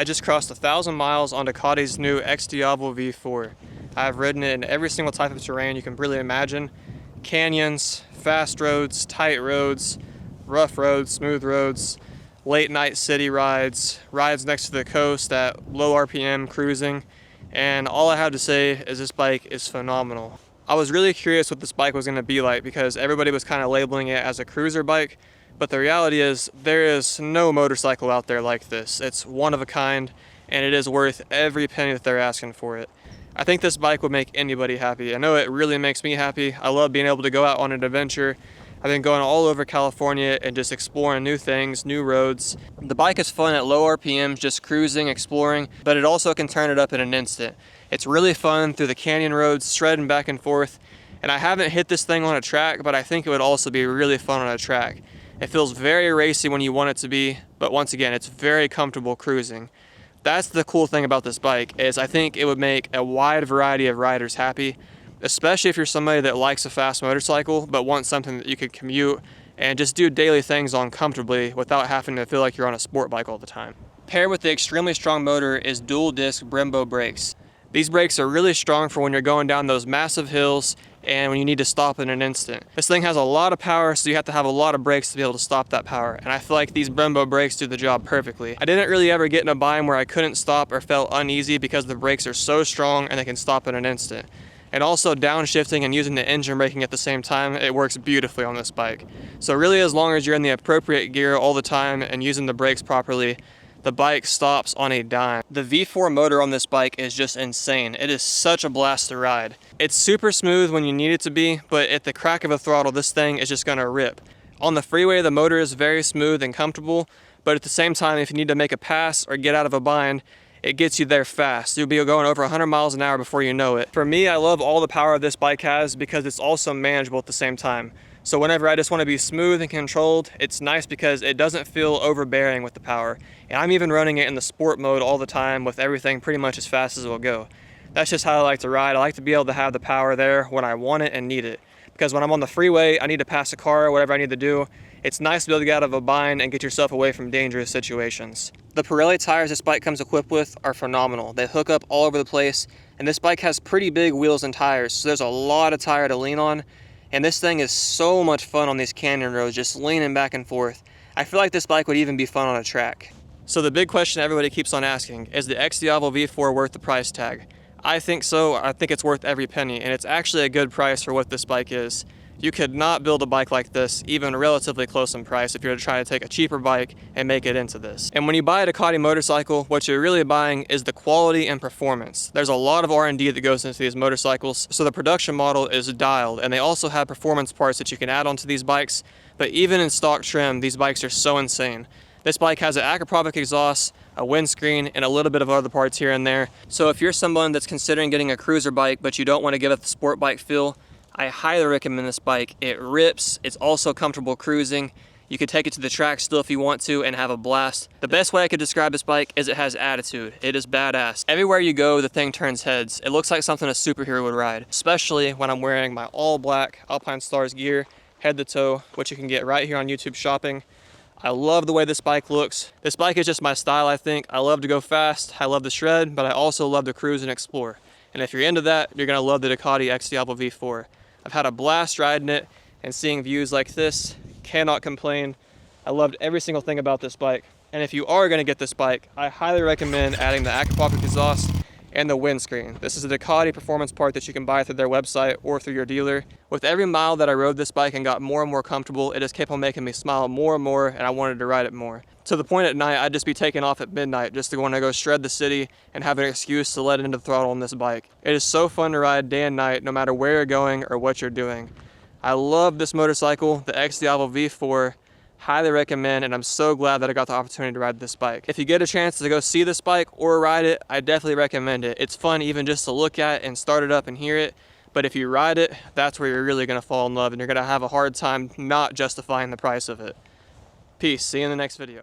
I just crossed 1,000 miles on Ducati's new XDiavel V4. I've ridden it in every single type of terrain you can really imagine. Canyons, fast roads, tight roads, rough roads, smooth roads, late night city rides, rides next to the coast at low RPM cruising, and all I have to say is this bike is phenomenal. I was really curious what this bike was going to be like because everybody was kind of labeling it as a cruiser bike, but the reality is there is no motorcycle out there like this. It's one of a kind, and it is worth every penny that they're asking for it. I think this bike would make anybody happy. I know it really makes me happy. I love being able to go out on an adventure. I've been going all over California and just exploring new things, new roads. The bike is fun at low RPMs, just cruising, exploring, but it also can turn it up in an instant. It's really fun through the canyon roads, shredding back and forth. And I haven't hit this thing on a track, but I think it would also be really fun on a track. It feels very racy when you want it to be, but once again, it's very comfortable cruising. That's the cool thing about this bike, is I think it would make a wide variety of riders happy, especially if you're somebody that likes a fast motorcycle, but wants something that you could commute and just do daily things on comfortably without having to feel like you're on a sport bike all the time. Paired with the extremely strong motor is dual disc Brembo brakes. These brakes are really strong for when you're going down those massive hills and when you need to stop in an instant. This thing has a lot of power, so you have to have a lot of brakes to be able to stop that power, and I feel like these Brembo brakes do the job perfectly. I didn't really ever get in a bind where I couldn't stop or felt uneasy because the brakes are so strong and they can stop in an instant. And also downshifting and using the engine braking at the same time, it works beautifully on this bike. So really, as long as you're in the appropriate gear all the time and using the brakes properly, the bike stops on a dime. The V4 motor on this bike is just insane. It is such a blast to ride. It's super smooth when you need it to be, but at the crack of a throttle, this thing is just gonna rip. On the freeway, the motor is very smooth and comfortable, but at the same time, if you need to make a pass or get out of a bind, it gets you there fast. You'll be going over 100 miles an hour before you know it. For me, I love all the power this bike has because it's also manageable at the same time. So whenever I just want to be smooth and controlled, it's nice because it doesn't feel overbearing with the power. And I'm even running it in the sport mode all the time with everything pretty much as fast as it will go. That's just how I like to ride. I like to be able to have the power there when I want it and need it. Because when I'm on the freeway, I need to pass a car or whatever I need to do. It's nice to be able to get out of a bind and get yourself away from dangerous situations. The Pirelli tires this bike comes equipped with are phenomenal. They hook up all over the place, and this bike has pretty big wheels and tires, so there's a lot of tire to lean on. And this thing is so much fun on these canyon roads, just leaning back and forth. I feel like this bike would even be fun on a track. So the big question everybody keeps on asking, is the XDiavel V4 worth the price tag? I think so. I think it's worth every penny, and it's actually a good price for what this bike is. You could not build a bike like this, even relatively close in price, if you're trying to take a cheaper bike and make it into this. And when you buy a Ducati motorcycle, what you're really buying is the quality and performance. There's a lot of R&D that goes into these motorcycles, so the production model is dialed, and they also have performance parts that you can add onto these bikes, but even in stock trim, these bikes are so insane. This bike has an Acropovic exhaust, a windscreen, and a little bit of other parts here and there. So if you're someone that's considering getting a cruiser bike, but you don't want to give it the sport bike feel, I highly recommend this bike. It rips, it's also comfortable cruising. You could take it to the track still if you want to and have a blast. The best way I could describe this bike is it has attitude. It is badass. Everywhere you go, the thing turns heads. It looks like something a superhero would ride, especially when I'm wearing my all black Alpine Stars gear, head to toe, which you can get right here on YouTube Shopping. I love the way this bike looks. This bike is just my style, I think. I love to go fast, I love to shred, but I also love to cruise and explore. And if you're into that, you're gonna love the Ducati XDiavel V4. I've had a blast riding it and seeing views like this. Cannot complain. I loved every single thing about this bike. And if you are going to get this bike, I highly recommend adding the Acropovic exhaust and the windscreen. This is a Ducati performance part that you can buy through their website or through your dealer. With every mile that I rode this bike and got more and more comfortable, it just kept on making me smile more and more, and I wanted to ride it more. To the point at night, I'd just be taking off at midnight just to want to go shred the city and have an excuse to let into the throttle on this bike. It is so fun to ride day and night, no matter where you're going or what you're doing. I love this motorcycle, the XDiavel V4. Highly recommend, and I'm so glad that I got the opportunity to ride this bike. If you get a chance to go see this bike or ride it, I definitely recommend it. It's fun even just to look at and start it up and hear it, but if you ride it, that's where you're really going to fall in love, and you're going to have a hard time not justifying the price of it. Peace. See you in the next video.